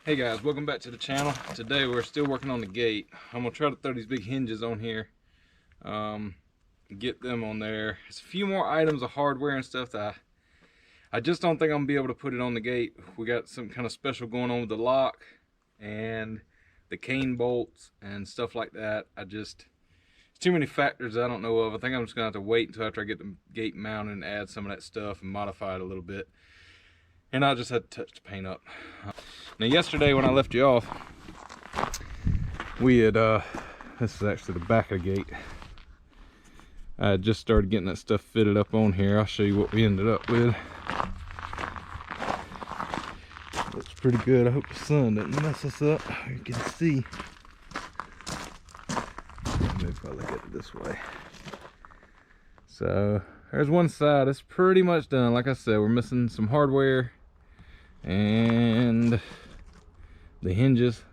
Hey guys, welcome back to the channel. Today we're still working on the gate. I'm gonna try to throw these big hinges on here, get them on there. There's a few more items of hardware and stuff that I just don't think I'm gonna be able to put it on the gate. We got some kind of special going on with the lock and the cane bolts and stuff like that. It's too many factors I don't know of. I think I'm just gonna have to wait until after I get the gate mounted and add some of that stuff and modify it a little bit. And I just had to touch the paint up. Now yesterday when I left you off, we had, this is actually the back of the gate. I had just started getting that stuff fitted up on here. I'll show you what we ended up with. Looks pretty good. I hope the sun doesn't mess us up. You can see. Maybe if I look at it this way. So there's one side. It's pretty much done. Like I said, we're missing some hardware and the hinges.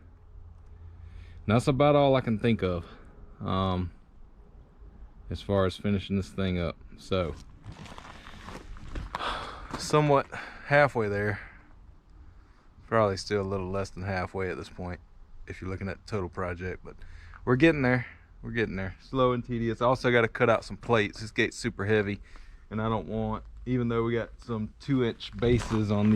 And that's about all I can think of as far as finishing this thing up. So somewhat halfway there. Probably still a little less than halfway at this point if you're looking at the total project, but we're getting there. We're getting there. Slow and tedious. I also got to cut out some plates. This gate's super heavy, and I don't want, even though we got some 2-inch bases on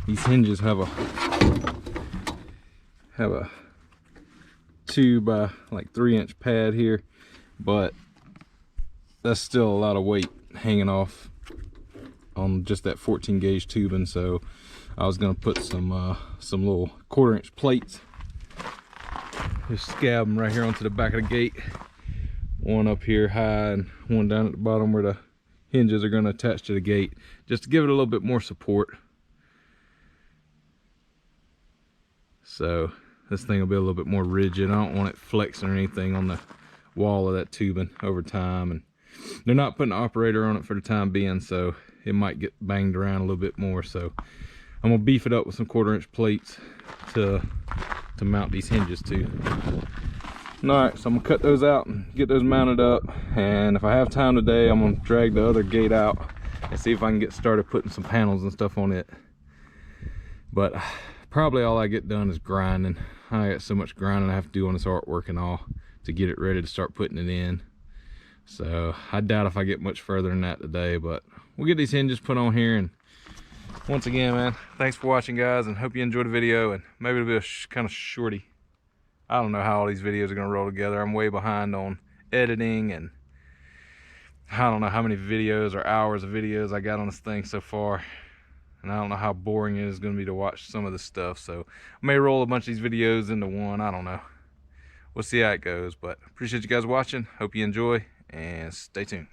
these hinges have a 2 by like 3-inch pad here, but that's still a lot of weight hanging off on just that 14 gauge tubing. So I was gonna put some little 1/4-inch plates, just scab them right here onto the back of the gate, one up here high and one down at the bottom where the hinges are going to attach to the gate, just to give it a little bit more support. So this thing will be a little bit more rigid. I don't want it flexing or anything on the wall of that tubing over time, and they're not putting an operator on it for the time being, so it might get banged around a little bit more. So I'm gonna beef it up with some 1/4-inch plates to mount these hinges to. Alright, so I'm gonna cut those out and get those mounted up, and if I have time today, I'm gonna drag the other gate out and see if I can get started putting some panels and stuff on it. But probably all I get done is grinding. I got so much grinding I have to do on this artwork and all to get it ready to start putting it in. So I doubt if I get much further than that today, but we'll get these hinges put on here. And once again, man, thanks for watching, guys, and hope you enjoyed the video. And maybe it'll be a kind of shorty. I don't know how all these videos are going to roll together. I'm way behind on editing, and I don't know how many videos or hours of videos I got on this thing so far. And I don't know how boring it is going to be to watch some of this stuff. So I may roll a bunch of these videos into one. I don't know. We'll see how it goes. But appreciate you guys watching. Hope you enjoy, and stay tuned.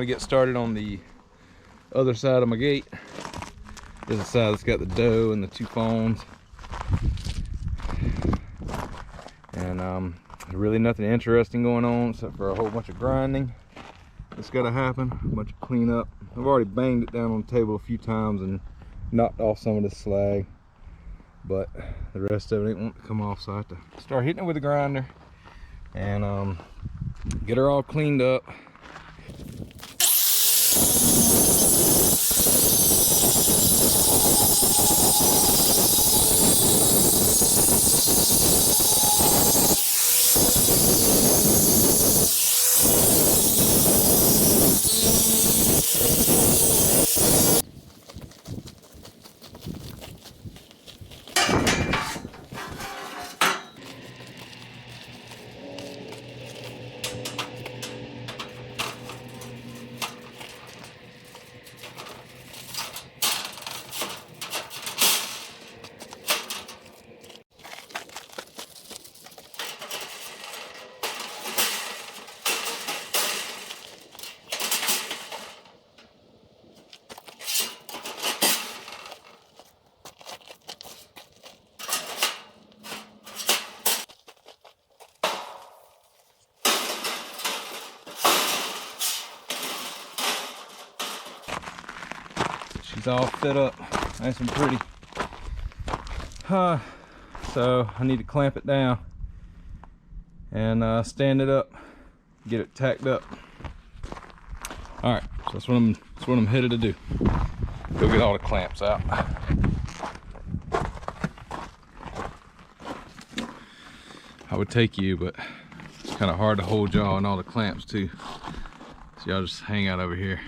Get started on the other side of my gate. There's a side that's got the dough and the 2 phones, and really nothing interesting going on except for a whole bunch of grinding that's got to happen, a bunch of cleanup. I've already banged it down on the table a few times and knocked off some of the slag, but the rest of it ain't wanting to come off, so I have to start hitting it with a grinder and get her all cleaned up. He's all fit up, nice and pretty. So I need to clamp it down and stand it up, get it tacked up. All right, so that's what I'm headed to do. Go get all the clamps out. I would take you, but it's kind of hard to hold y'all and all the clamps too. So y'all just hang out over here.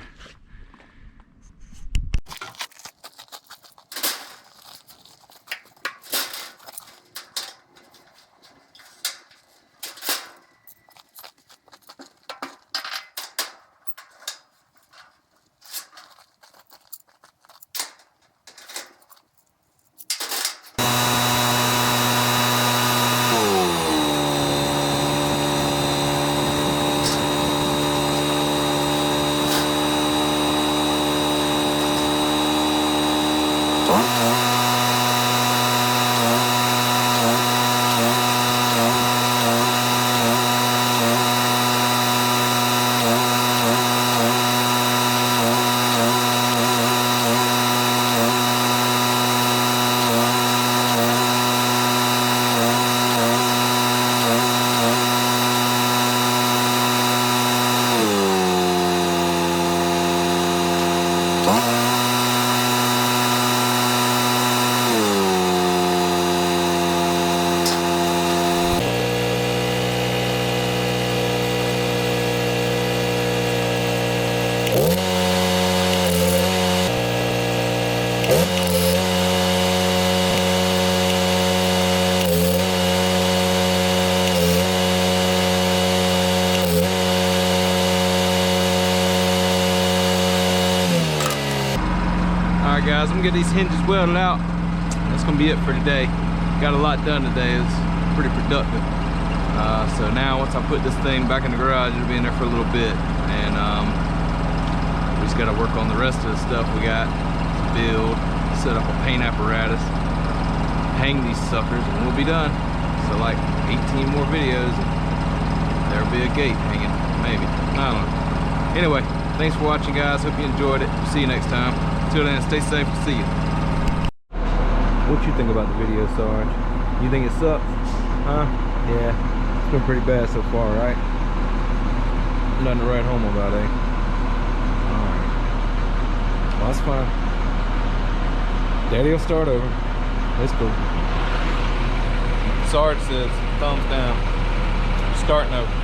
Alright guys, I'm gonna get these hinges welded out. That's gonna be it for today. Got a lot done today. It's pretty productive. So now once I put this thing back in the garage, it'll be in there for a little bit, and we just gotta work on the rest of the stuff we got to build, set up a paint apparatus, hang these suckers, and we'll be done. So like 18 more videos, and there'll be a gate hanging, maybe. I don't know. Anyway, thanks for watching guys. Hope you enjoyed it. See you next time. Till then, stay safe. See you. What you think about the video, Sarge? You think it sucks? Huh? Yeah. It's been pretty bad so far, right? Nothing to write home about, eh? Alright. Well, that's fine. Daddy'll start over. That's cool. Sarge says thumbs down. Starting over.